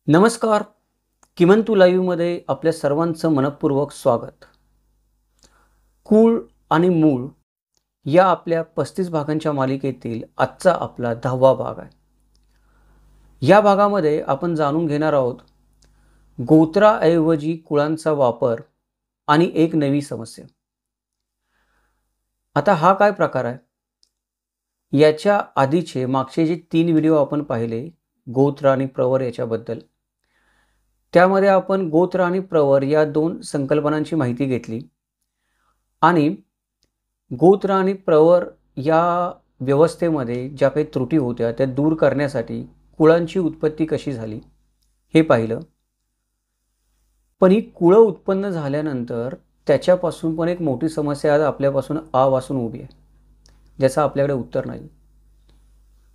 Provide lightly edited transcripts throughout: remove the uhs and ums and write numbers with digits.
नमस्कार. किमंतु लाईव्हमध्ये आपल्या सर्वांचं मनपूर्वक स्वागत. कुळ आणि मूळ या आपल्या 35 भागांच्या मालिकेतील आजचा आपला 10वा भाग आहे. या भागामध्ये आपण जाणून घेणार आहोत गोत्राऐवजी कुळांचा वापर आणि एक नवी समस्या. आता हा काय प्रकार आहे? याच्या आधीचे मागचे जे 3 व्हिडिओ आपण पाहिले गोत्र आणि प्रवर याच्याबद्दल, त्यामध्ये आपण गोत्र आणि प्रवर या 2 संकल्पनांची माहिती घेतली आणि गोत्र आणि प्रवर या व्यवस्थेमध्ये ज्या काही त्रुटी होत्या त्या दूर करण्यासाठी कुळांची उत्पत्ती कशी झाली हे पाहिलं. पण ही कुळं उत्पन्न झाल्यानंतर त्याच्यापासून पण एक मोठी समस्या आज आपल्यापासून आवासून उभी आहे, ज्याचं आपल्याकडे उत्तर नाही.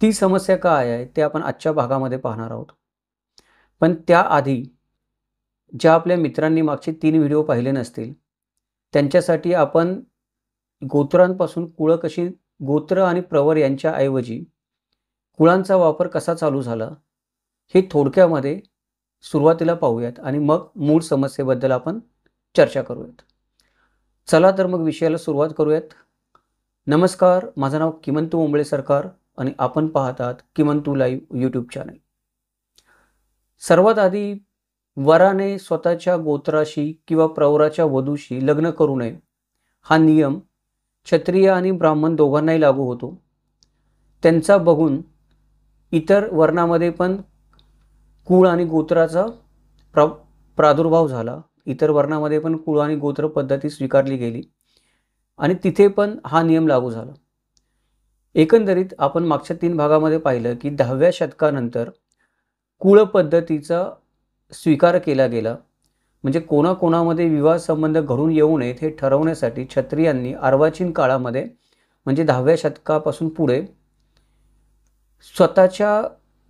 ती समस्या काय आहे ते आपण आजच्या भागामध्ये पाहणार आहोत. पण त्याआधी ज्या आपल्या मित्रांनी मागचे 3 व्हिडिओ पाहिले नसतील त्यांच्यासाठी आपण गोत्रांपासून कुळं कशी, गोत्र आणि प्रवर यांच्या ऐवजी कुळांचा वापर कसा चालू झाला हे थोडक्यामध्ये सुरुवातीला पाहूयात आणि मग मूळ समस्येबद्दल आपण चर्चा करूयात. चला तर मग विषयाला सुरुवात करूयात. नमस्कार, माझं नाव किमंतु ओंबळे सरकार आणि आपण पाहतात किमंतु लाईव्ह यूट्यूब चॅनल. सर्वात आधी वराने स्वतःच्या गोत्राशी किंवा प्रवराच्या वधूशी लग्न करू नये हा नियम क्षत्रिय आणि ब्राह्मण दोघांनाही लागू होतो. त्यांचा बघून इतर वर्णामध्ये पण कुळ आणि गोत्राचा प्रादुर्भाव झाला. इतर वर्णामध्ये पण कुळ आणि गोत्र पद्धती स्वीकारली गेली आणि तिथे पण हा नियम लागू झाला. एकंदरीत आपण मागच्या 3 भागामध्ये पाहिलं की 10व्या शतकानंतर कुळ पद्धतीचा स्वीकार केला गेला. म्हणजे कोणाकोणामध्ये विवाह संबंध घडून येऊ नयेत हे ठरवण्यासाठी क्षत्रियांनी अर्वाचीन काळामध्ये म्हणजे 10व्या शतकापासून पुढे स्वतःच्या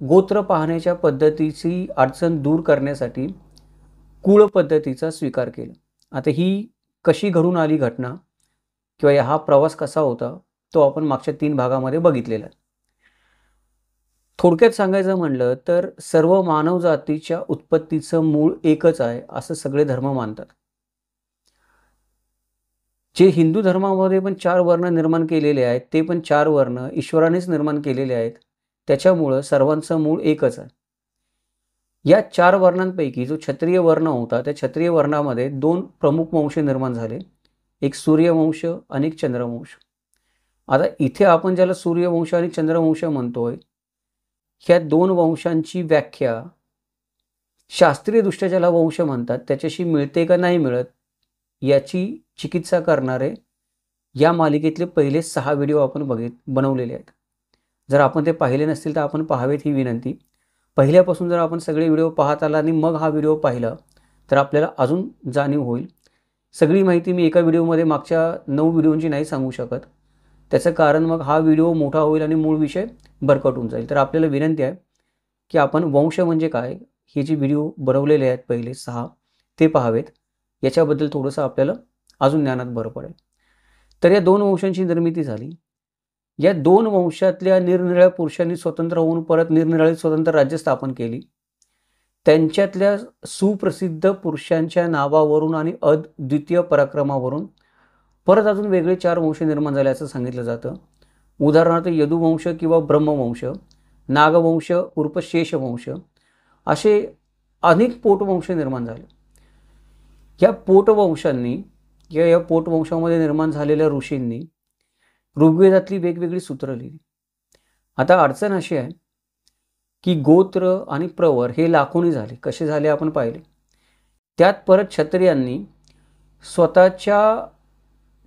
गोत्र पाहण्याच्या पद्धतीची अडचण दूर करण्यासाठी कुळ पद्धतीचा स्वीकार केला. आता ही कशी घडून आली घटना किंवा हा प्रवास कसा होता तो आपण मागच्या 3 भागामध्ये बघितलेला आहे. थोडक्यात सांगायचं म्हणलं तर सर्व मानव जातीच्या उत्पत्तीचं मूळ एकच आहे असं सगळे धर्म मानतात. जे हिंदू धर्मामध्ये पण 4 वर्ण निर्माण केलेले आहेत ते पण 4 वर्ण ईश्वरानेच निर्माण केलेले आहेत. त्याच्यामुळं सर्वांचं मूळ एकच आहे. या 4 वर्णांपैकी जो क्षत्रिय वर्ण होता त्या क्षत्रिय वर्णामध्ये 2 प्रमुख वंश निर्माण झाले, एक सूर्यवंश आणि एक चंद्रवंश. आता इथे आपण ज्याला सूर्यवंश आणि चंद्रवंश म्हणतोय ह्या 2 वंशांची व्याख्या शास्त्रीयदृष्ट्या ज्याला वंश म्हणतात त्याच्याशी मिळते का नाही मिळत याची चिकित्सा करणारे या मालिकेतले पहिले 6 व्हिडिओ आपण बनवलेले आहेत. जर आपण ते पाहिले नसतील तर आपण पाहावेत ही विनंती. पहिल्यापासून जर आपण सगळे व्हिडिओ पाहत आला आणि मग हा व्हिडिओ पाहिला तर आपल्याला अजून जाणीव होईल. सगळी माहिती मी एका व्हिडिओमध्ये मागच्या 9 व्हिडिओंची नाही सांगू शकत. त्याचं कारण मग हा व्हिडिओ मोठा होईल आणि मूळ विषय भरकटून जाईल. तर आपल्याला विनंती आहे की आपण वंश म्हणजे काय हे जे व्हिडिओ बनवलेले आहेत पहिले 6 ते पाहावेत. याच्याबद्दल थोडंसं आपल्याला अजून ज्ञानात भर पडेल. तर या 2 वंशांची निर्मिती झाली. या 2 वंशातल्या निरनिराळ्या पुरुषांनी स्वतंत्र होऊन परत निरनिराळी स्वतंत्र राज्य स्थापन केली. त्यांच्यातल्या सुप्रसिद्ध पुरुषांच्या नावावरून आणि अद्वितीय पराक्रमावरून परत अजून वेगळे 4 वंश निर्माण झाले असं सांगितलं जातं. उदाहरणार्थ यदुवंश किंवा ब्रह्मवंश, नागवंश उर्फ शेषवंश असे अनेक पोटवंश निर्माण झाले. या पोटवंशांनी या पोटवंशामध्ये निर्माण झालेल्या ऋषींनी ऋग्वेदातली वेगवेगळी सूत्र लिहिली. आता अडचण अशी आहे की गोत्र आणि प्रवर हे लाखोनी झाले. कसे झाले आपण पाहिले. त्यात परत क्षत्रियांनी स्वतःच्या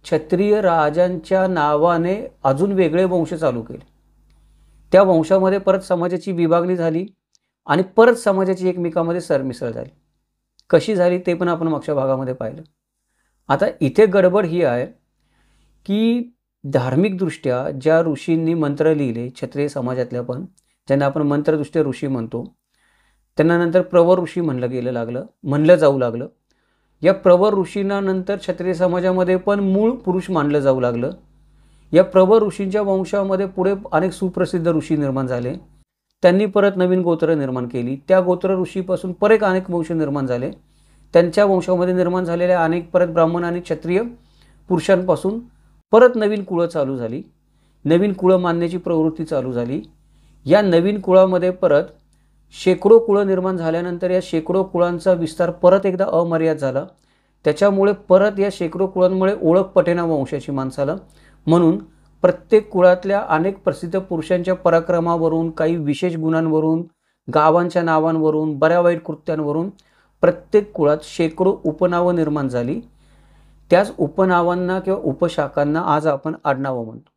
क्षत्रिय राजांच्या नावाने अजून वेगळे वंश चालू केले. त्या वंशामध्ये परत समाजाची विभागणी झाली आणि परत समाजाची एकमेकांमध्ये सरमिसळ झाली. कशी झाली ते पण आपण मागच्या भागामध्ये पाहिलं. आता इथे गडबड ही आहे की धार्मिकदृष्ट्या ज्या ऋषींनी मंत्र लिहिले क्षत्रिय समाजातल्या पण ज्यांना आपण मंत्रदृष्ट्या ऋषी म्हणतो त्यांना नंतर प्रवर ऋषी म्हणलं जाऊ लागलं. या प्रवर ऋषींना नंतर क्षत्रिय समाजामध्ये पण मूळ पुरुष मानलं जाऊ लागलं. या प्रवर ऋषींच्या वंशामध्ये पुढे अनेक सुप्रसिद्ध ऋषी निर्माण झाले त्यांनी परत नवीन गोत्र निर्माण केली. त्या गोत्र ऋषीपासून परत अनेक वंश निर्माण झाले. त्यांच्या वंशामध्ये निर्माण झालेल्या अनेक परत ब्राह्मण आणि क्षत्रिय पुरुषांपासून परत नवीन कुळं चालू झाली. नवीन कुळं मानण्याची प्रवृत्ती चालू झाली. या नवीन कुळामध्ये परत शेकडो कुळं निर्माण झाल्यानंतर या शेकडो कुळांचा विस्तार परत एकदा अमर्याद झाला. त्याच्यामुळे परत या शेकडो कुळांमुळे ओळख पटेना वंशाची माणसाला. म्हणून प्रत्येक कुळातल्या अनेक प्रसिद्ध पुरुषांच्या पराक्रमावरून, काही विशेष गुणांवरून, गावांच्या नावांवरून, बऱ्या वाईट कृत्यांवरून प्रत्येक कुळात शेकडो उपनावं निर्माण झाली. त्याच उपनावांना किंवा उपशाखांना आज आपण आडनावं म्हणतो.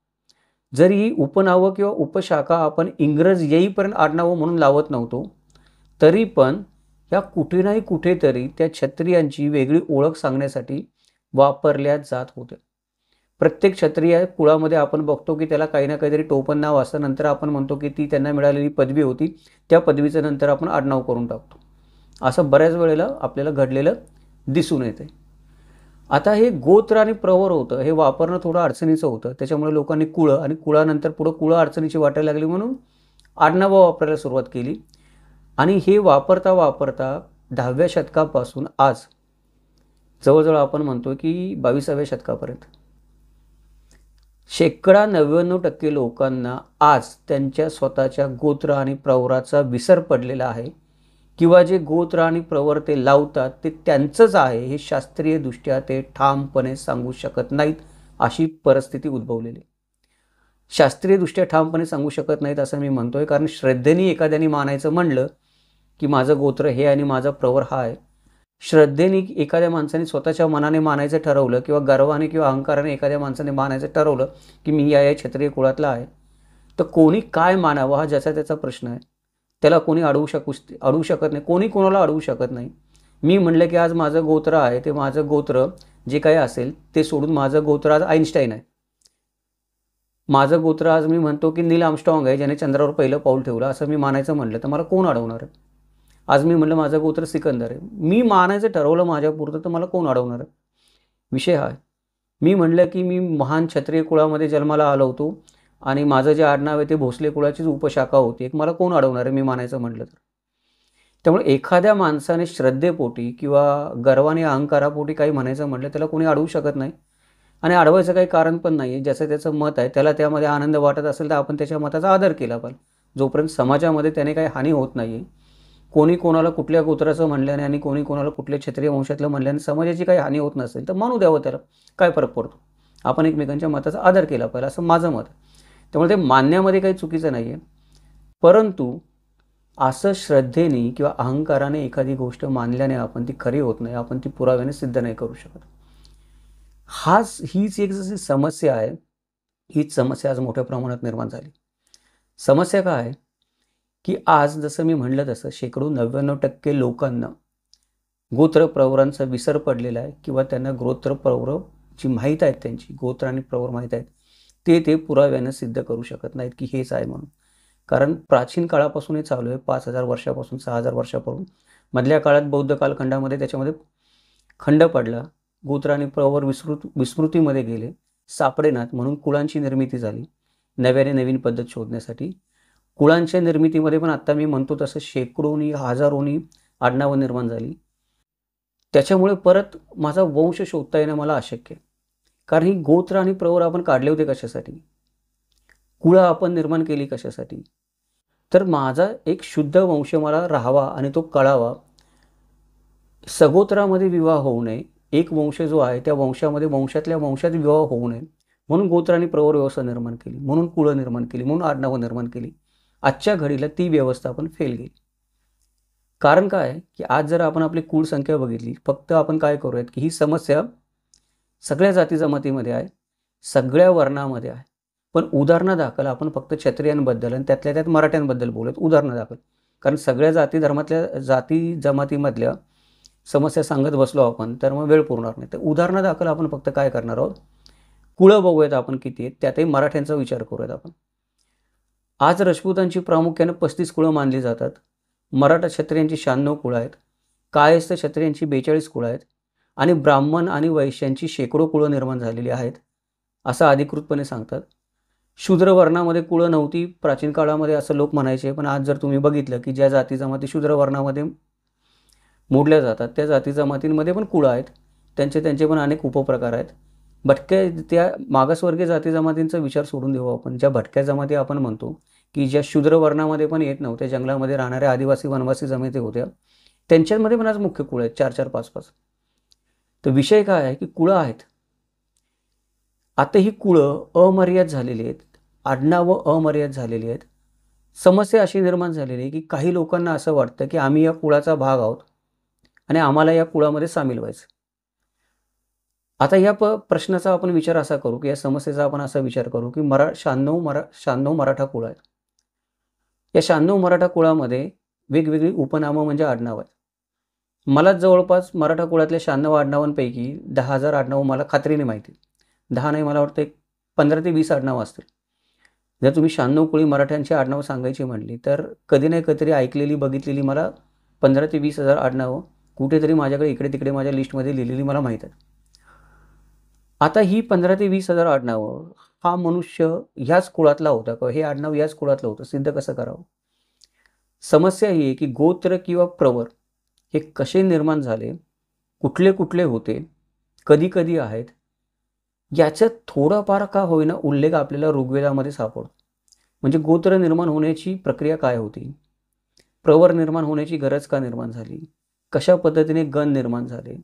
जरी ही उपनावं किंवा उपशाखा आपण इंग्रज येईपर्यंत आडनावं म्हणून लावत नव्हतो, तरी पण या कुठे नाही कुठेतरी त्या क्षत्रियांची वेगळी ओळख सांगण्यासाठी वापरल्या जात होत्या. प्रत्येक क्षत्रिय कुळामध्ये आपण बघतो की त्याला काही ना काहीतरी टोपण नाव असतं. नंतर आपण म्हणतो की ती त्यांना मिळालेली पदवी होती, त्या पदवीचं नंतर आपण आडनाव करून टाकतो. असं बऱ्याच वेळेला आपल्याला घडलेलं दिसून येते. आता हे गोत्र आणि प्रवर होतं, हे वापरणं थोडं अडचणीचं होतं. त्याच्यामुळे लोकांनी कुळं आणि कुळानंतर पुढं कुळं अडचणीची वाटायला लागली म्हणून आडनावं वापरायला सुरुवात केली. आणि हे वापरता वापरता 10व्या शतकापासून आज जवळजवळ आपण म्हणतो की 22व्या शतकापर्यंत 99% लोकांना आज त्यांच्या स्वतःच्या गोत्र आणि प्रवराचा विसर पडलेला आहे. किंवा जे गोत्र आणि प्रवर ते लावतात ते त्यांचंच आहे हे शास्त्रीयदृष्ट्या ते ठामपणे सांगू शकत नाहीत, अशी परिस्थिती उद्भवलेली. शास्त्रीयदृष्ट्या ठामपणे सांगू शकत नाहीत असं मी म्हणतोय, कारण श्रद्धेने एखाद्याने मानायचं म्हणलं की माझं गोत्र हे आणि माझा प्रवर हा आहे. श्रद्धेने एखाद्या माणसाने स्वतःच्या मनाने मानायचं ठरवलं किंवा गर्वाने किंवा अहंकाराने एखाद्या माणसाने मानायचं ठरवलं की मी या क्षत्रिय कुळातला आहे, तर कोणी काय मानावं हा ज्याचा त्याचा प्रश्न आहे. त्याला कोणी अडवू शकत नाही. कोणी कोणाला अडवू शकत नाही. मी म्हणलं की आज माझं गोत्र आहे, ते माझं गोत्र जे काही असेल ते सोडून माझं गोत्र आज आईन्स्टाईन आहे. माझं गोत्र आज मी म्हणतो की नील आर्मस्ट्रॉंग आहे, ज्याने चंद्रावर पहिलं पाऊल ठेवलं, असं मी मानायचं म्हणलं तर मला कोण अडवणार आहे. आज मी म्हणलं माझं गोत्र सिकंदर आहे, मी मानायचं ठरवलं माझ्यापुरतं, तर मला कोण अडवणार आहे. विषय हा आहे. मी म्हणलं की मी महान क्षत्रिय कुळामध्ये जन्माला आलो होतो आणि माझं जे आडनाव आहे ते भोसले कुळाचीच उपशाखा होती, एक मला कोण अडवणार आहे मी मानायचं म्हटलं तर. त्यामुळे एखाद्या माणसाने श्रद्धेपोटी किंवा गर्वाने अहंकारापोटी काही म्हणायचं म्हटलं त्याला कोणी अडवू शकत नाही. आणि अडवायचं काही कारण पण नाही आहे. ज्याचं त्याचं मत आहे, त्याला त्यामध्ये आनंद वाटत असेल तर आपण त्याच्या मताचा आदर केला पाहिजे. जोपर्यंत समाजामध्ये त्याने काही हानी होत नाही आहे. कोणी कोणाला कुठल्या गोत्राचं म्हणल्याने आणि कोणी कोणाला कुठल्या क्षत्रिय वंशातलं म्हणल्याने समाजाची काही हानी होत नसेल तर मानू द्यावं, त्याला काय फरक पडतो. आपण एकमेकांच्या मताचा आदर केला पाहिजे असं माझं मत आहे. त्यामुळे ते मानण्यामध्ये काही चुकीचं नाही आहे. परंतु असं श्रद्धेने किंवा अहंकाराने एखादी गोष्ट मानल्याने आपण ती खरी होत नाही, आपण ती पुराव्याने सिद्ध नाही करू शकत. हीच एक जशी समस्या आहे, हीच समस्या आज मोठ्या प्रमाणात निर्माण झाली. समस्या काय आहे की आज जसं मी म्हणलं तसं शेकडो 99% लोकांना गोत्र प्रवरांचा विसर पडलेला आहे किंवा त्यांना गोत्र प्रवर जी माहीत आहेत, त्यांची गोत्र आणि प्रवर माहीत आहेत, ते पुराव्यानं सिद्ध करू शकत नाहीत की हेच आहे म्हणून. कारण प्राचीन काळापासून हे चालू आहे, 5000 वर्षापासून, 6000 वर्षापासून. मधल्या काळात बौद्ध कालखंडामध्ये त्याच्यामध्ये खंड पडला, गोत्र आणि प्रवर विस्मृतीमध्ये गेले, सापडेनात. म्हणून कुळांची निर्मिती झाली नव्याने, नवीन पद्धत शोधण्यासाठी. कुळांच्या निर्मितीमध्ये पण आत्ता मी म्हणतो तसं शेकडोनी हजारोनी आडनावं निर्माण झाली. त्याच्यामुळे परत माझा वंश शोधता येणं मला अशक्य आहे. कारण ही गोत्र आणि प्रवर आपण काढले होते कशासाठी, कुळं आपण निर्माण केली कशासाठी, तर माझा एक शुद्ध वंश मला राहावा आणि तो कळावा. सगोत्रामध्ये विवाह होऊ नये. एक वंश जो आहे त्या वंशामध्ये वंशातल्या वंशात विवाह होऊ नये म्हणून गोत्र आणि प्रवर व्यवस्था निर्माण केली, म्हणून कुळं निर्माण केली, म्हणून आडनावं निर्माण केली. आजच्या घडीला ती व्यवस्था आपण फेल गेली. कारण काय की आज जर आपण आपली कुळ संख्या बघितली, फक्त आपण काय करूयात की ही समस्या सगळ्या जाती जमातीमध्ये आहे, सगळ्या वर्णामध्ये आहे. पण उदाहरणादाखल आपण फक्त क्षत्रियांबद्दल आणि त्यातल्या त्यात मराठ्यांबद्दल बोलत, उदाहरणादाखल. कारण सगळ्या जाती धर्मातल्या जाती जमातीमधल्या समस्या सांगत बसलो आपण तर मग वेळ पुरणार नाही. तर उदाहरणादाखल आपण फक्त काय करणार आहोत, कुळं बघूयात आपण किती आहेत, त्यातही मराठ्यांचा विचार करूयात आपण. आज राजपूतांची प्रामुख्याने 35 कुळं मानली जातात. मराठा क्षत्रियांची 96 कुळं आहेत. कायस्थ क्षत्रियांची 42 कुळं आहेत. आणि ब्राह्मण आणि वैश्यांची शेकडो कुळं निर्माण झालेली आहेत असं अधिकृतपणे सांगतात. शूद्र वर्णामध्ये कुळं नव्हती प्राचीन काळामध्ये असं लोक म्हणायचे, पण आज जर तुम्ही बघितलं की ज्या जाती जमाती शूद्र वर्णामध्ये मोडल्या जातात त्या जाती जमातींमध्ये पण कुळं आहेत, त्यांचे पण अनेक उपप्रकार आहेत. भटक्या त्या मागासवर्गीय जाती जमातींचा विचार सोडून देऊ आपण. ज्या भटक्या जमाती आपण म्हणतो की ज्या शूद्र वर्णामध्ये पण येत नव्हत्या, जंगलामध्ये राहणाऱ्या आदिवासी वनवासी जमाती होत्या, त्यांच्यामध्ये पण आज मुख्य कुळं आहेत 4-4, 5-5. तर विषय काय आहे की कुळं आहेत. आता ही कुळं अमर्याद झालेली आहेत, आडनावं अमर्याद झालेली आहेत. समस्या अशी निर्माण झालेली आहे की काही लोकांना असं वाटतं की आम्ही या कुळाचा भाग आहोत आणि आम्हाला या कुळामध्ये सामील व्हायचं. आता या प्रश्नाचा आपण विचार असा करू की या समस्येचा आपण असा विचार करू की 96 मराठा कुळ आहेत. या 96 मराठा कुळामध्ये वेगवेगळी उपनामं म्हणजे आडनावं आहेत. मला जवळपास मराठा कुळातल्या 96 आडनावांपैकी 10,000 आडनावं मला खात्रीने माहिती. 10 नाही, मला वाटतं 15 ते 20 आडनावं असतील. जर तुम्ही 96 कुळी मराठ्यांची आडनावं सांगायची म्हणली तर कधी नाही कधीतरी ऐकलेली बघितलेली मला 15 ते 20,000 आडनावं कुठेतरी माझ्याकडे इकडे तिकडे माझ्या लिस्टमध्ये लिहिलेली मला माहीत आहे. आता ही 15 ते 20,000 आडनावं हा मनुष्य ह्याच कुळातला होता का, हे आडनाव याच कुळातलं होतं, सिद्ध कसं करावं? समस्या ही आहे की गोत्र किंवा प्रवर हे कसे निर्माण झाले, कुठले कुठले होते, कधी कधी आहेत, याच्यात थोडाफार का होईना उल्लेख आपल्याला ऋग्वेदामध्ये सापडतो. म्हणजे गोत्र निर्माण होण्याची प्रक्रिया काय होती, प्रवर निर्माण होण्याची गरज का निर्माण झाली, कशा पद्धतीने गण निर्माण झाले,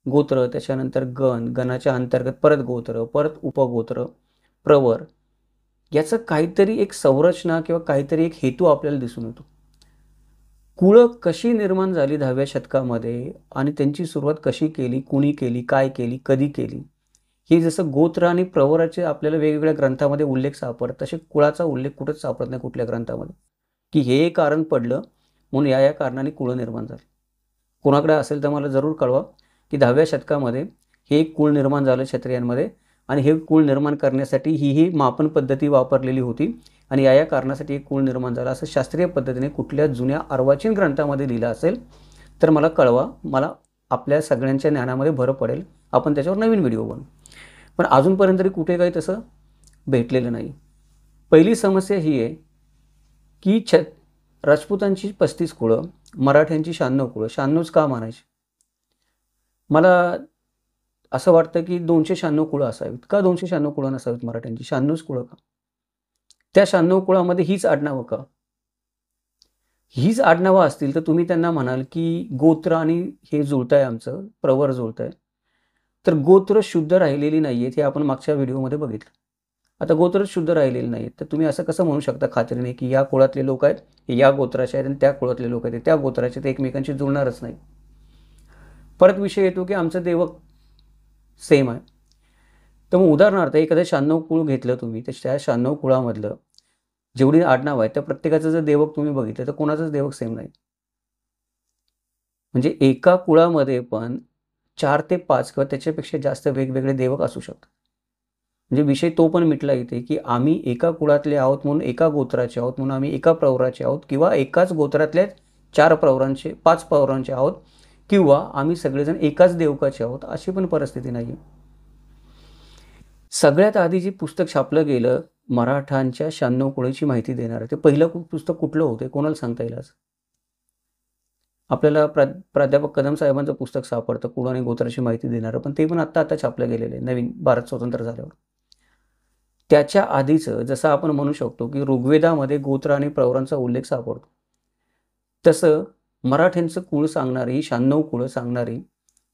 गोत्र, त्याच्यानंतर गण, गणाच्या अंतर्गत परत गोत्र, परत उपगोत्र, प्रवर, याचं काहीतरी एक संरचना किंवा काहीतरी एक हेतू आपल्याला दिसून येतो. कुळं कशी निर्माण झाली 10व्या शतकामध्ये आणि त्यांची सुरुवात कशी केली, कुणी केली, काय केली, कधी केली, हे जसं गोत्र आणि प्रवराचे आपल्याला वेगवेगळ्या ग्रंथामध्ये उल्लेख सापडत, तसे कुळाचा उल्लेख कुठंच सापडत नाही कुठल्या ग्रंथामध्ये की हे कारण पडलं म्हणून या कारणाने कुळं निर्माण झाली. कोणाकडे असेल तर मला जरूर कळवा की 10व्या शतकामध्ये हे एक कुळ निर्माण झालं क्षत्रियांमध्ये आणि हे कुळ निर्माण करण्यासाठी ही मापन पद्धती वापरलेली होती आणि या कारणासाठी एक कुळ निर्माण झाला असं शास्त्रीय पद्धतीने कुठल्या जुन्या अर्वाचीन ग्रंथामध्ये लिहिलं असेल तर मला कळवा. मला आपल्या सगळ्यांच्या ज्ञानामध्ये भर पडेल, आपण त्याच्यावर नवीन व्हिडिओ बनवू. पण अजूनपर्यंत तरी कुठे काही तसं भेटलेलं नाही. पहिली समस्या ही आहे की राजपूतांची 35 कुळं, मराठ्यांची 96 कुळं. 96च का मानायची? मला असं वाटतं की 296 कुळं असावीत. का 296 कुळं नसावीत मराठ्यांची? 96 कुळं का? त्या 96 कुळामध्ये हीच आडनावं का? हीच आडनावं असतील तर तुम्ही त्यांना म्हणाल की गोत्र आणि हे जुळतंय, आमचं प्रवर जुळतंय. तर गोत्र शुद्ध राहिलेली नाही आहेत हे आपण मागच्या व्हिडिओमध्ये बघितलं. आता गोत्र शुद्ध राहिलेले नाहीत तर तुम्ही असं कसं म्हणू शकता खात्रीने की या कुळातले लोक आहेत हे या गोत्राचे आहेत आणि त्या कुळातले लोक आहेत त्या गोत्राचे, ते एकमेकांशी जुळणारच नाही. परत विषय येतो की आमचं देवक सेम आहे. तर मग उदाहरणार्थ एखादं 96 कुळ घेतलं तुम्ही, तर त्या 96 कुळामधलं जेवढी आडनाव आहे त्या प्रत्येकाचं जर देवक तुम्ही बघितलं तर कोणाचंच देवक सेम नाही. म्हणजे एका कुळामध्ये पण 4 ते 5 किंवा त्याच्यापेक्षा जास्त वेगवेगळे देवक असू शकतात. म्हणजे विषय तो पण मिटला इथे की आम्ही एका कुळातले आहोत म्हणून एका गोत्राचे आहोत म्हणून आम्ही एका प्रवराचे आहोत किंवा एकाच गोत्रातल्या 4 प्रवरांचे 5 प्रवरांचे आहोत किंवा आम्ही सगळेजण एकाच देवकाचे आहोत, अशी पण परिस्थिती नाही. सगळ्यात आधी जे पुस्तक छापलं गेलं मराठांच्या 96 कुळाची माहिती देणार, ते पहिलं पुस्तक कुठलं होतं कोणाला सांगता येईल? आज आपल्याला प्राध्यापक कदम साहेबांचं पुस्तक सापडतं कुळ आणि गोत्राची माहिती देणारं, पण ते पण आता छापलं गेलेलं आहे नवीन भारत स्वतंत्र झाल्यावर. त्याच्या आधीचं जसं आपण म्हणू शकतो की ऋग्वेदामध्ये गोत्र आणि प्रवरांचा उल्लेख सापडतो, तसं मराठ्यांचं कुळ सांगणारी 96 कुळं सांगणारी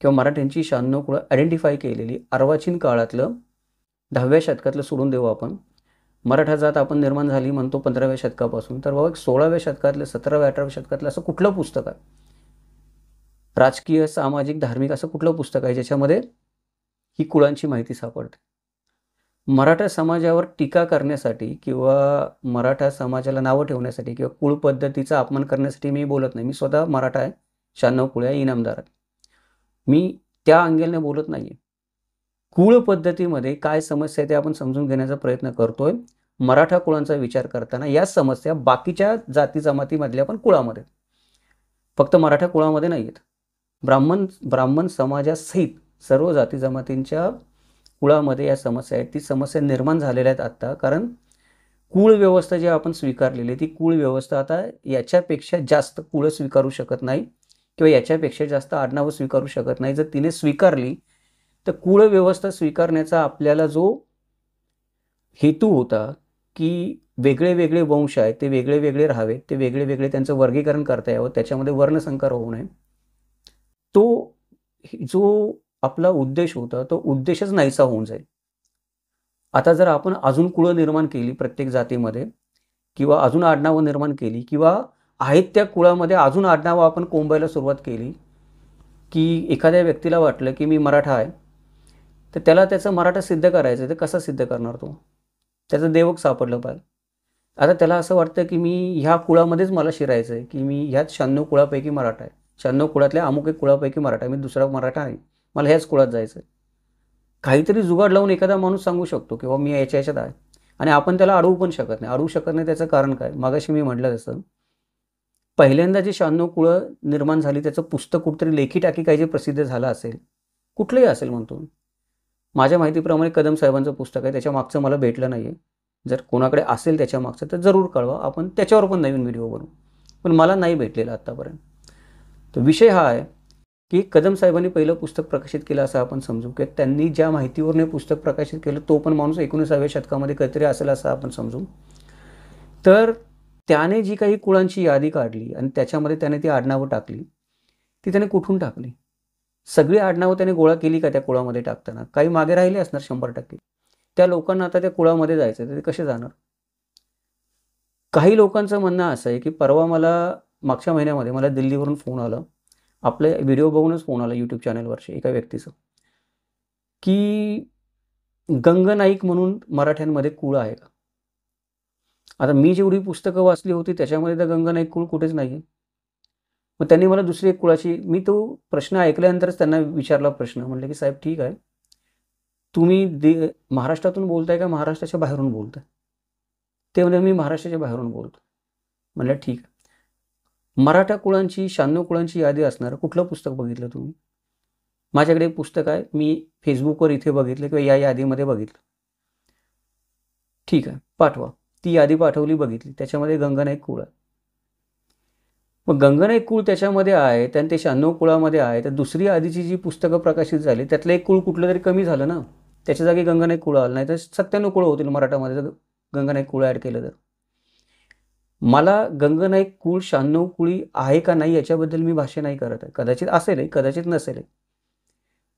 किंवा मराठ्यांची 96 कुळं आयडेंटिफाय केलेली अर्वाचीन काळातलं 10व्या शतकातलं सोडून देऊ आपण. मराठा जात आपण निर्माण झाली म्हणतो 15व्या शतकापासून, तर बाबा 16व्या शतकातलं 17व्या 18व्या शतकातलं असं कुठलं पुस्तक आहे, राजकीय सामाजिक धार्मिक असं कुठलं पुस्तक आहे ज्याच्यामध्ये ही कुळांची माहिती सापडते? मराठा समाजावर टीका करण्यासाठी किंवा मराठा समाजाला नावं ठेवण्यासाठी किंवा कुळ पद्धतीचा अपमान करण्यासाठी मी बोलत नाही. मी स्वतः मराठा आहे, 96 कुळ आहे, इनामदार आहे. मी त्या अंगेलने बोलत नाही आहे. कुळ पद्धतीमध्ये काय समस्या आहे ते आपण समजून घेण्याचा प्रयत्न करतोय. मराठा कुळांचा विचार करताना या समस्या बाकीच्या जाती जमातीमधल्या पण कुळामध्ये, फक्त मराठा कुळामध्ये नाही आहेत. ब्राह्मण समाजासहित सर्व जाती जमातींच्या कुळामध्ये या समस्या आहेत. ती समस्या निर्माण झालेल्या आहेत आत्ता, कारण कुळ व्यवस्था जी आपण स्वीकारलेली ती कुळ व्यवस्था आता याच्यापेक्षा जास्त कुळ स्वीकारू शकत नाही किंवा याच्यापेक्षा जास्त आडनावं स्वीकारू शकत नाही. जर तिने स्वीकारली तर कुळ व्यवस्था स्वीकारण्याचा आपल्याला जो हेतू होता की वेगळे वेगळे वंश आहेत ते वेगळे वेगळे राहावेत, ते वेगळे वेगळे त्यांचं वर्गीकरण करता यावं, त्याच्यामध्ये वर्णसंकर होऊ नये, तो जो आपला उद्देश होता तो उद्देशच नाहीसा होऊन जाईल. आता जर आपण अजून कुळं निर्माण केली प्रत्येक जातीमध्ये किंवा अजून आडनावं निर्माण केली किंवा आहेत त्या कुळामध्ये अजून आडनावं आपण कोंबायला सुरुवात केली की एखाद्या व्यक्तीला वाटलं की मी मराठा आहे, तर त्याला त्याचं मराठा सिद्ध करायचं आहे, तर कसं सिद्ध करणार तो? त्याचं देवक सापडलं पाहिजे. आता त्याला असं वाटतं की मी ह्या कुळामध्येच मला शिरायचं आहे की मी ह्याच 96 कुळापैकी मराठा आहे, 96 कुळातल्या अमुक एक कुळापैकी मराठा आहे, मी दुसरा मराठा नाही, मला ह्याच कुळात जायचं आहे. काहीतरी जुगाड लावून एखादा माणूस सांगू शकतो किंवा मी याच्यात आहे आणि आपण त्याला अडवू पण शकत नाही. अडवू शकत नाही त्याचं कारण काय? मागाशी मी म्हटलं तसं पहिल्यांदा जे 96 कुळं निर्माण झाली त्याचं पुस्तक कुठेतरी लेखी टाकी काही जे प्रसिद्ध झालं असेल, कुठलंही असेल म्हणतो, माझ्या माहितीप्रमाणे कदम साहेबांचं पुस्तक आहे, त्याच्या मागचं मला भेटलं नाही आहे. जर कोणाकडे असेल त्याच्या मागचं तर जरूर कळवा, आपण त्याच्यावर पण नवीन व्हिडिओ बनवू, पण मला नाही भेटलेलं आत्तापर्यंत. तर विषय हा आहे की कदम साहेबांनी पहिलं पुस्तक प्रकाशित केलं असं आपण समजू की त्यांनी ज्या माहितीवरने पुस्तक प्रकाशित केलं तो पण माणूस 19व्या शतकामध्ये काहीतरी असेल असं आपण समजू. तर त्याने जी काही कुळांची यादी काढली आणि त्याच्यामध्ये त्याने ती आडनावं टाकली, ती त्याने कुठून टाकली? सगळी आडनावं त्याने गोळा केली का त्या कुळामध्ये टाकताना? काही मागे राहिले असणार 100%. त्या लोकांना आता त्या कुळामध्ये जायचं तर ते कसे जाणार? काही लोकांचं म्हणणं असं आहे की परवा मागच्या महिन्यामध्ये मला दिल्लीवरून फोन आला, आपले व्हिडिओ बघूनच फोन आला यूट्यूब चॅनलवरचे एका व्यक्तीचं, की गंगनाईक म्हणून मराठ्यांमध्ये कुळ आहे का? आता मी जेवढी पुस्तकं वाचली होती त्याच्यामध्ये तर गंगनाईक कुळ कुठेच नाही. मग त्यांनी मला दुसरी एक कुळाची, मी तो प्रश्न ऐकल्यानंतरच त्यांना विचारला प्रश्न, म्हटलं की साहेब ठीक आहे, तुम्ही महाराष्ट्रातून बोलताय का महाराष्ट्राच्या बाहेरून बोलताय? ते म्हणजे मी महाराष्ट्राच्या बाहेरून बोलतो. म्हणलं ठीक आहे. मराठा कुळांची 96 कुळांची यादी असणारं कुठलं पुस्तक बघितलं तुम्ही? माझ्याकडे एक पुस्तक आहे, मी फेसबुकवर इथे बघितलं किंवा या यादीमध्ये बघितलं. ठीक आहे, पाठवा. ती यादी पाठवली, बघितली, त्याच्यामध्ये गंगनाईक कुळ आहे. मग गंगनाईक कुळ त्याच्यामध्ये आहे आणि ते 96 कुळामध्ये आहे, तर दुसरी आधीची जी पुस्तकं प्रकाशित झाली त्यातलं एक कुळ कुठलं तरी कमी झालं ना, त्याच्या जागी गंगनाईक कुळ आलं, नाही तर 97 कुळं होतील मराठामध्ये जर गंगनाईक कुळ ॲड केलं तर. मला गंगनाईक कुळ 96 कुळी आहे का नाही याच्याबद्दल मी भाष्य नाही करत आहे. कदाचित असेल, कदाचित नसेल,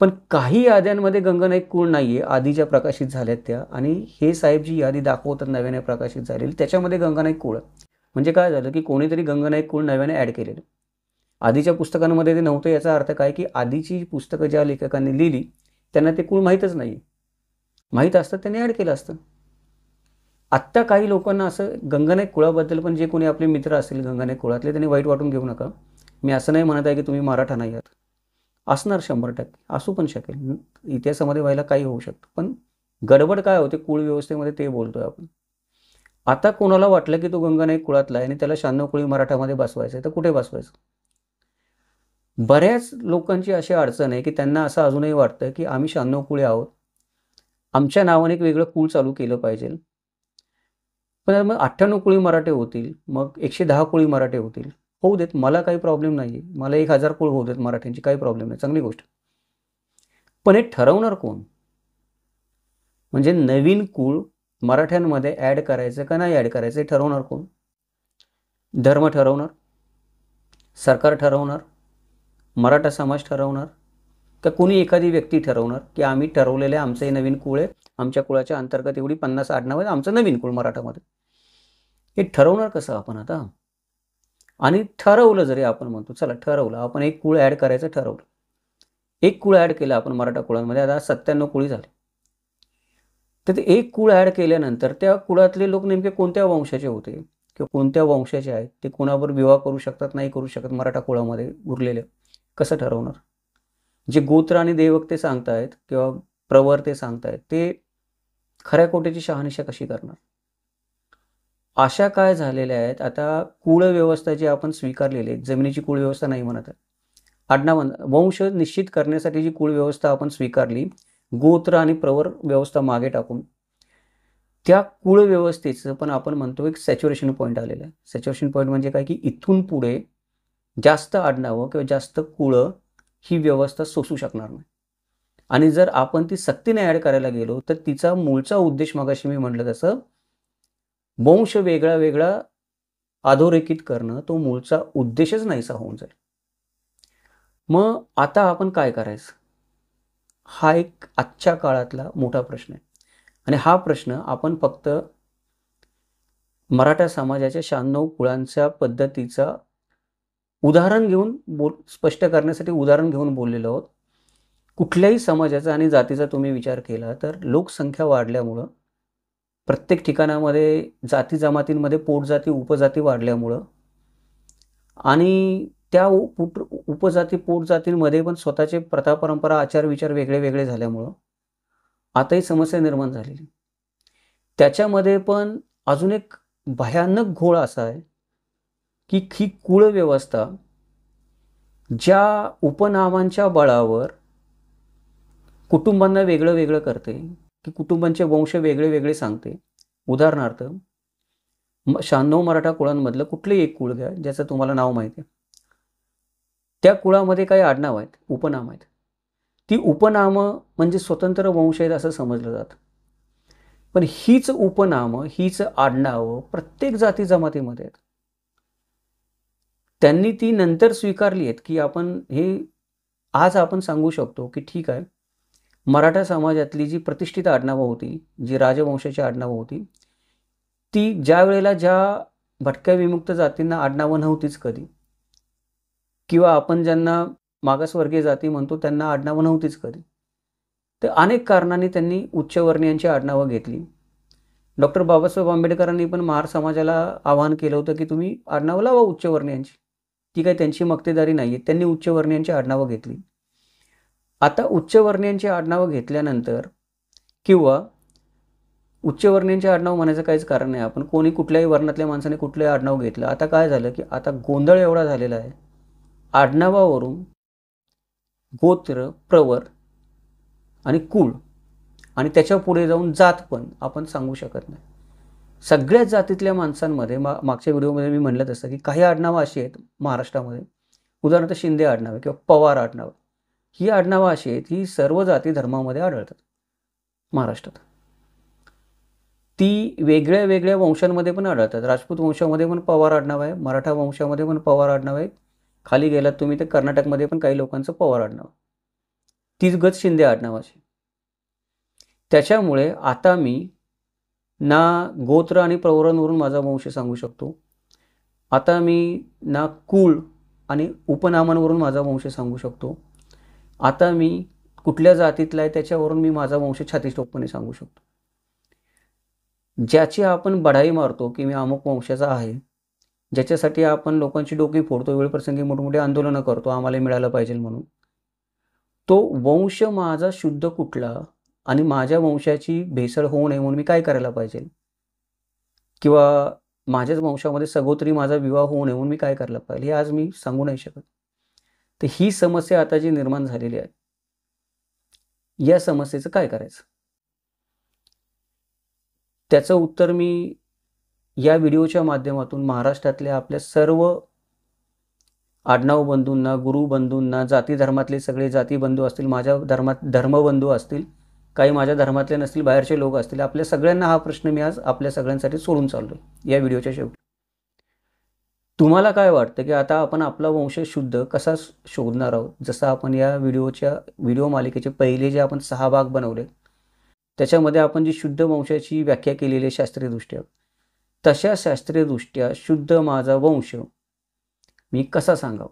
पण काही याद्यांमध्ये गंगनाईक कुळ नाही आहे, आधीच्या प्रकाशित झाल्यात त्या, आणि हे साहेब जी यादी दाखवतात नव्याने प्रकाशित झालेली त्याच्यामध्ये गंगनाईक कुळ. म्हणजे काय झालं की कोणीतरी गंगनाईक कुळ नव्याने ॲड केलेलं, आधीच्या पुस्तकांमध्ये ते नव्हतं. याचा अर्थ काय की आधीची पुस्तकं ज्या लेखकांनी लिहिली त्यांना ते कुळ माहीतच नाही, माहीत असतं त्यांनी ॲड केलं असतं. आत्ता काही लोकांना असं गंगनाईक कुळाबद्दल पण जे कोणी आपले मित्र असतील गंगनाईक कुळातले त्यांनी वाईट वाटून घेऊ नका. मी असं नाही म्हणत आहे की तुम्ही मराठा नाही आहात, असणार 100%, असू पण शकेल, इतिहासामध्ये व्हायला काही होऊ शकतं. पण गडबड काय होते कुळ व्यवस्थेमध्ये ते बोलतोय आपण. आता कोणाला वाटलं की तो गंगनाईक कुळातला आहे आणि त्याला 96 कुळी मराठामध्ये बसवायचं आहे, तर कुठे बसवायचं? बऱ्याच लोकांची अशी अडचण आहे की त्यांना असं अजूनही वाटतं की आम्ही 96 कुळी आहोत, आमच्या नावाने एक वेगळं कुळ चालू केलं पाहिजे. पण मग 98 कुळी मराठे होतील, मग 110 कुळी मराठे होतील, होऊ देत, मला काही प्रॉब्लेम नाही आहे. मला 1000 कुळ होऊ देत मराठ्यांची, काही प्रॉब्लेम नाही, चांगली गोष्ट. पण हे ठरवणार कोण? म्हणजे नवीन कुळ मराठ्यांमध्ये ॲड करायचं का नाही ॲड करायचं हे ठरवणार कोण? धर्म ठरवणार, सरकार ठरवणार, मराठा समाज ठरवणार, का कोणी एखादी व्यक्ती ठरवणार की आम्ही ठरवलेले आमचं हे नवीन कुळ आहे, आमच्या कुळाच्या अंतर्गत एवढी 50 आडनावं आहे, आमचं नवीन कुळ मराठामध्ये? हे ठरवणार कसं आपण आता? आणि ठरवलं जरी आपण म्हणतो चला ठरवलं, आपण एक कुळ ॲड करायचं ठरवलं, एक कुळ ॲड केलं आपण मराठा कुळांमध्ये, आता 97 कुळी झाली. तर ते एक कुळ ॲड केल्यानंतर त्या कुळातले लोक नेमके कोणत्या वंशाचे होते किंवा कोणत्या वंशाचे आहेत, ते कोणावर विवाह करू शकतात नाही करू शकत मराठा कुळामध्ये उरलेले, कसं ठरवणार? जे गोत्र आणि देवक ते सांगतायत किंवा प्रवर ते सांगतायत ते खऱ्या खोट्याची शहानिशा कशी करणार? अशा काय झालेल्या आहेत आता कुळ व्यवस्था जी आपण स्वीकारलेली आहे, जमिनीची कुळ व्यवस्था नाही म्हणत आहे, आडनाव वंश निश्चित करण्यासाठी जी कुळ व्यवस्था आपण स्वीकारली, गोत्र आणि प्रवर व्यवस्था मागे टाकून, त्या कुळ व्यवस्थेचं पण आपण म्हणतो एक सॅच्युरेशन पॉईंट आलेला आहे. सॅच्युरेशन पॉईंट म्हणजे काय, की इथून पुढे जास्त आडनावं किंवा जास्त कुळं ही व्यवस्था सोसू शकणार नाही. आणि जर आपण ती सक्तीने ॲड करायला गेलो तर तिचा मूळचा उद्देश, मगाशी मी म्हटलं तसं, वंश वेगळा वेगळा अधोरेखित करणं, तो मूळचा उद्देशच नाहीसा होऊन जाईल. मग आता आपण काय करायचं, हा एक आजच्या काळातला मोठा प्रश्न आहे. आणि हा प्रश्न आपण फक्त मराठा समाजाच्या 96 कुळांच्या पद्धतीचा उदाहरण घेऊन स्पष्ट करण्यासाठी उदाहरण घेऊन बोललेलो आहोत. कुठल्याही समाजाचा आणि जातीचा तुम्ही विचार केला तर लोकसंख्या वाढल्यामुळं, प्रत्येक ठिकाणामध्ये जाती जमातींमध्ये पोटजाती उपजाती वाढल्यामुळं आणि त्या उपजाती पोटजातींमध्ये पण स्वतःचे प्रथा परंपरा आचार विचार वेगळे वेगळे झाल्यामुळं आता ही समस्या निर्माण झालेली. त्याच्यामध्ये पण अजून एक भयानक घोळ असा आहे की ही कुळ व्यवस्था ज्या उपनामांच्या बळावर कुटुंबांना वेगळं वेगळं करते, की कुटुंबांचे वंश वेगळे वेगळे सांगते. उदाहरणार्थ 96 मराठा कुळांमधलं कुठलंही एक कुळ घ्या ज्याचं तुम्हाला नाव माहिती आहे. त्या कुळामध्ये काही आडनाव आहेत, उपनाम आहेत. ती उपनामं म्हणजे स्वतंत्र वंश आहेत असं समजलं जातं. पण हीच उपनामं, हीच आडनावं प्रत्येक जाती जमातीमध्ये आहेत. त्यांनी ती नंतर स्वीकारली आहेत, की आपण हे आज आपण सांगू शकतो की ठीक आहे, मराठा समाजातली जी प्रतिष्ठित आडनावं होती, जी राजवंशाची आडनावं होती, ती ज्या वेळेला ज्या भटक्या विमुक्त जातींना आडनावं नव्हतीच कधी, किंवा आपण ज्यांना मागासवर्गीय जाती म्हणतो त्यांना आडनावं नव्हतीच कधी, तर अनेक कारणांनी त्यांनी उच्चवर्णीयांची आडनावं घेतली. डॉक्टर बाबासाहेब आंबेडकरांनी पण महार समाजाला आवाहन केलं होतं की तुम्ही आडनावं लावा उच्चवर्णीयांची. ती काही त्यांची मक्तेदारी नाही आहे. त्यांनी उच्चवर्णीयांची आडनावं घेतली. आता उच्चवर्णीयांची आडनावं घेतल्यानंतर, किंवा उच्चवर्णीयांची आडनाव म्हणायचं काहीच कारण नाही, आपण कोणी कुठल्याही वर्णातल्या माणसाने कुठलंही आडनाव घेतलं. आता काय झालं की आता गोंधळ एवढा झालेला आहे, आडनावावरून गोत्र, प्रवर आणि कुळ आणि त्याच्या पुढे जाऊन जात पण आपण सांगू शकत नाही. सगळ्याच जातीतल्या माणसांमध्ये मागच्या व्हिडिओमध्ये मी म्हणलं तसं की काही आडनावं अशी आहेत महाराष्ट्रामध्ये, उदाहरणार्थ शिंदे आडनाव किंवा पवार आडनाव, ही आडनावं अशी आहेत ही सर्व जाती धर्मामध्ये आढळतात महाराष्ट्रात. ती वेगळ्या वेगळ्या वंशांमध्ये पण आढळतात. राजपूत वंशामध्ये पण पवार आडनाव आहे, मराठा वंशामध्ये पण पवार आडनाव आहे, खाली गेलात तुम्ही तर कर्नाटकमध्ये पण काही लोकांचं पवार आडनाव. तीच गत शिंदे आडनावाची. त्याच्यामुळे आता मी ना गोत्र आणि प्रवरांवरून माझा वंश सांगू शकतो, आता मी ना कुळ आणि उपनामांवरून माझा वंश सांगू शकतो, आता मी कुठल्या जातीतला आहे त्याच्यावरून मी माझा वंश छातीठोकपणे सांगू शकतो. ज्याची आपण बढाई मारतो की मी अमुक वंशाचा आहे, ज्याच्यासाठी आपण लोकांची डोकी फोडतो, वेळप्रसंगी मोठमोठे आंदोलनं करतो आम्हाला मिळालं पाहिजे म्हणून, तो वंश माझा शुद्ध कुठला आणि माझ्या वंशाची भेसळ होऊ नये म्हणून मी काय करायला पाहिजे, किंवा माझ्याच वंशामध्ये सगोत्री माझा विवाह होऊ नये म्हणून मी काय करायला पाहिजे, हे आज मी सांगू नाही शकत. तर ही समस्या आता जी निर्माण झालेली आहे, या समस्येचं काय करायचं, त्याचं उत्तर मी या व्हिडिओच्या माध्यमातून महाराष्ट्रातल्या आपल्या सर्व आडनाव बंधूंना, गुरु बंधूंना, जाती धर्मातले सगळे जाती बंधू असतील, माझ्या धर्मबंधू असतील, काही माझ्या धर्मातले नसतील, बाहेरचे लोक असतील, आपल्या सगळ्यांना हा प्रश्न मी आज आपल्या सगळ्यांसाठी सोडून चाललोय या व्हिडिओच्या शेवटी. तुम्हाला काय वाटतं की आता आपण आपला वंश शुद्ध कसा शोधणार आहोत? जसं आपण या व्हिडिओ मालिकेचे पहिले जे आपण 6 भाग बनवले, त्याच्यामध्ये आपण जी शुद्ध वंशाची व्याख्या केलेली आहे शास्त्रीयदृष्ट्या, तशा शास्त्रीयदृष्ट्या शुद्ध माझा वंश मी कसा सांगावं,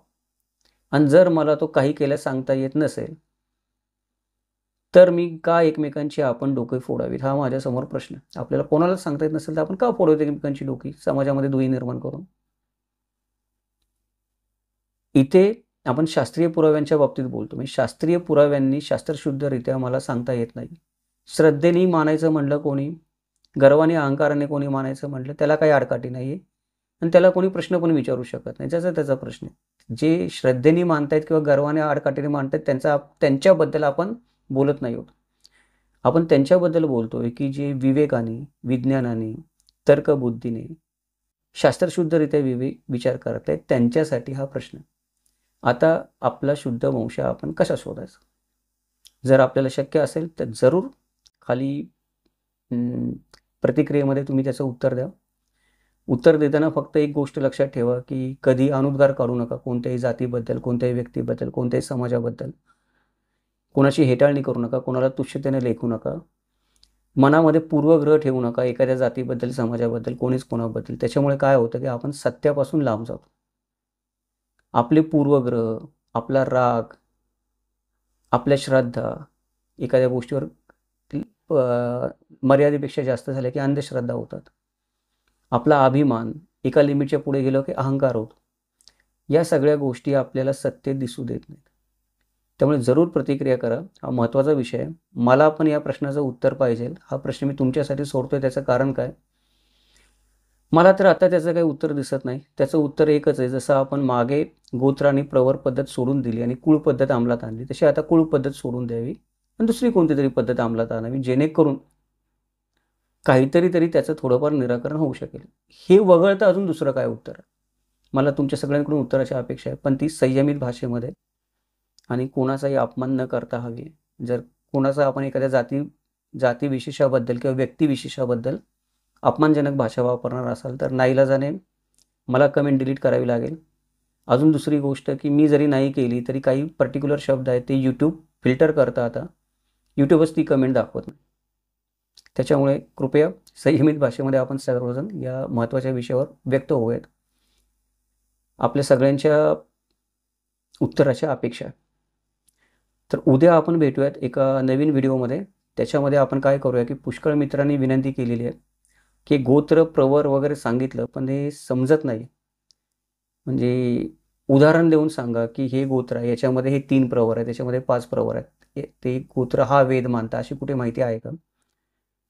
आणि जर मला तो काही केल्या सांगता येत नसेल तर मी का एकमेकांची आपण डोके फोडावीत, हा माझ्यासमोर प्रश्न. आपल्याला कोणालाच सांगता येत नसेल तर आपण का फोडवतो एकमेकांची डोकी, समाजामध्ये दुही निर्माण करून. इथे आपण शास्त्रीय पुराव्यांच्या बाबतीत बोलतो. मी शास्त्रीय पुराव्यांनी शास्त्रशुद्धरित्या मला सांगता येत नाही. श्रद्धेने मानायचं म्हणलं कोणी, गर्वाने अहंकाराने कोणी मानायचं म्हटलं, त्याला काही आडकाठी नाही आहे आणि त्याला कोणी प्रश्न पण विचारू शकत नाही, ज्याचा त्याचा प्रश्न. जे श्रद्धेने मानतायत किंवा गर्वाने आडकाठीने मानतायत त्यांच्याबद्दल आपण बोलत नाही आहोत. आपण त्यांच्याबद्दल बोलतोय की जे विवेकाने, विज्ञानाने, तर्कबुद्धीने, शास्त्रशुद्धरित्या विचार करत आहेत, त्यांच्यासाठी हा प्रश्न. आता आपला शुद्ध वंश आपण कसा शोधायचा? जर आपल्याला शक्य असेल तर जरूर खाली प्रतिक्रियेमध्ये तुम्ही त्याचं उत्तर द्या. उत्तर देताना फक्त एक गोष्ट लक्षात ठेवा की कधी अनुद्गार काढू नका कोणत्याही जातीबद्दल, कोणत्याही व्यक्तीबद्दल, कोणत्याही समाजाबद्दल. कोणाची हेटाळणी करू नका, कोणाला तुच्छतेने लेखू नका. मनामध्ये पूर्वग्रह ठेवू नका एखाद्या जातीबद्दल, समाजाबद्दल, कोणीच कोणाबद्दल. त्याच्यामुळे काय होतं की आपण सत्यापासून लांब जातो. आपले पूर्वग्रह, आपला राग, आपल्या श्रद्धा एखाद्या गोष्टीवर मर्यादेपेक्षा जास्त झाल्या की अंधश्रद्धा होतात. आपला अभिमान एका लिमिटच्या पुढे गेलो की अहंकार होतो. या सगळ्या गोष्टी आपल्याला सत्य दिसू देत नाहीत. त्यामुळे जरूर प्रतिक्रिया करा. हा महत्त्वाचा विषय आहे. मला पण या प्रश्नाचं उत्तर पाहिजे. हा प्रश्न मी तुमच्यासाठी सोडतोय. त्याचं कारण काय? मला तर आता त्याचं काही उत्तर दिसत नाही. त्याचं उत्तर एकच आहे, जसं आपण मागे गोत्र आणि प्रवर पद्धत सोडून दिली आणि कुळ पद्धत अंमलात आणली, तशी आता कुळ पद्धत सोडून द्यावी आणि दुसरी कोणती तरी पद्धत अंमलात आणावी, जेणेकरून काहीतरी तरी त्याचं थोडंफार निराकरण होऊ शकेल. हे वगळता अजून दुसरं काय उत्तर आहे? मला तुमच्या सगळ्यांकडून उत्तराची अपेक्षा आहे, पण ती संयमित भाषेमध्ये आणि कोणाचाही अपमान न करता हवी. जर कोणाचा आपण एखाद्या जातीविशेषाबद्दल किंवा व्यक्तिविशेषाबद्दल अपमानजनक भाषा वापरणार असाल तर नाईलाजाने मला कमेंट डिलीट करावी लागेल. अजून दुसरी गोष्ट की मी जरी नाही केली तरी काही पर्टिक्युलर शब्द आहेत ते यूट्यूब फिल्टर करतं. आता यूट्यूबच ती कमेंट दाखवत नाही. त्याच्यामुळे कृपया संयमित भाषेमध्ये आपण सर्वजण या महत्त्वाच्या विषयावर व्यक्त होऊयात. आपल्या सगळ्यांच्या उत्तराच्या अपेक्षा. तर उद्या आपण भेटूयात एका नवीन व्हिडिओमध्ये. त्याच्यामध्ये आपण काय करूया की पुष्कळ मित्रांनी विनंती केलेली आहे की गोत्र, प्रवर वगैरे सांगितलं पण हे समजत नाही. म्हणजे उदाहरण देऊन सांगा की हे गोत्र आहे, याच्यामध्ये हे 3 प्रवर आहेत, त्याच्यामध्ये 5 प्रवर आहेत, ते गोत्र हा वेद मानता, अशी कुठे माहिती आहे का?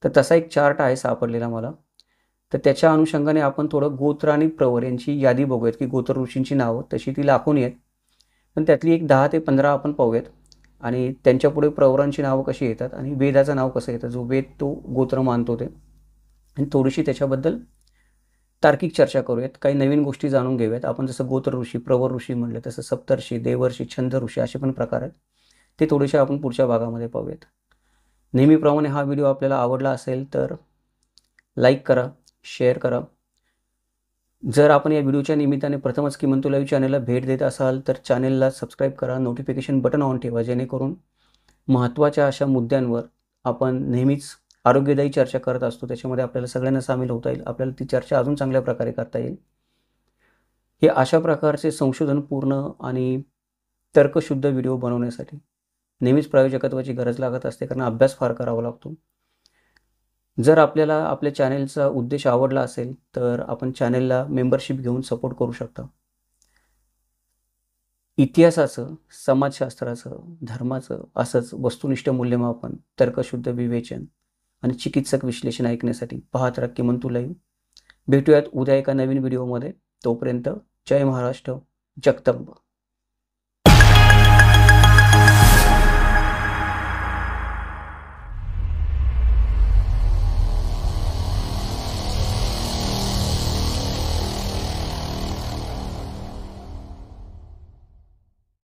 तर तसा एक चार्ट आहे सापडलेला मला. तर त्याच्या अनुषंगाने आपण थोडं गोत्र आणि प्रवर यांची यादी बघूयात की गोत्र ऋषींची नावं तशी ती लाखोनी आहेत, पण त्यातली एक 10 ते 15 आपण पाहूयात आणि त्यांच्यापुढे प्रवरांची नावं कशी येतात आणि वेदाचं नाव कसं येतं, जो वेद तो गोत्र मानतो ते, आणि थोडीशी त्याच्याबद्दल तार्किक चर्चा करूयात. काही नवीन गोष्टी जाणून घेऊयात. आपण जसं गोत्र ऋषी, प्रवर ऋषी म्हणलं तसं सप्तर्षी, देवर्षी, छंद ऋषी असे पण प्रकार आहेत. ते थोडेसे आपण पुढच्या भागामध्ये पाहूयात. नेहमीप्रमाणे हा व्हिडिओ आपल्याला आवडला असेल तर लाईक करा, शेअर करा. जर आपण या व्हिडिओच्या निमित्ताने प्रथमच किमंतू लाईव्ह चॅनलला भेट देत असाल तर चॅनलला सबस्क्राईब करा, नोटिफिकेशन बटन ऑन ठेवा, जेणेकरून महत्त्वाच्या अशा मुद्द्यांवर आपण नेहमीच आरोग्यदायी चर्चा करत असतो. त्याच्यामध्ये आपल्याला सगळ्यांना सामील होता येईल, आपल्याला ती चर्चा अजून चांगल्या प्रकारे करता येईल. हे अशा प्रकारचे संशोधनपूर्ण आणि तर्कशुद्ध व्हिडिओ बनवण्यासाठी नेहमीच प्रायोजकत्वाची गरज लागत असते, कारण अभ्यास फार करावा लागतो. जर आपल्याला आपल्या चॅनेलचा उद्देश आवडला असेल तर आपण चॅनेलला मेंबरशिप घेऊन सपोर्ट करू शकता. इतिहासाचं, समाजशास्त्राचं, धर्माचं असंच वस्तुनिष्ठ मूल्यमापन, तर्कशुद्ध विवेचन आणि चिकित्सक विश्लेषण ऐकण्यासाठी पाहत राहा किमंतू लाईव्ह. भेटूयात उद्या एका नवीन व्हिडिओमध्ये. तोपर्यंत जय महाराष्ट्र, जगदंब.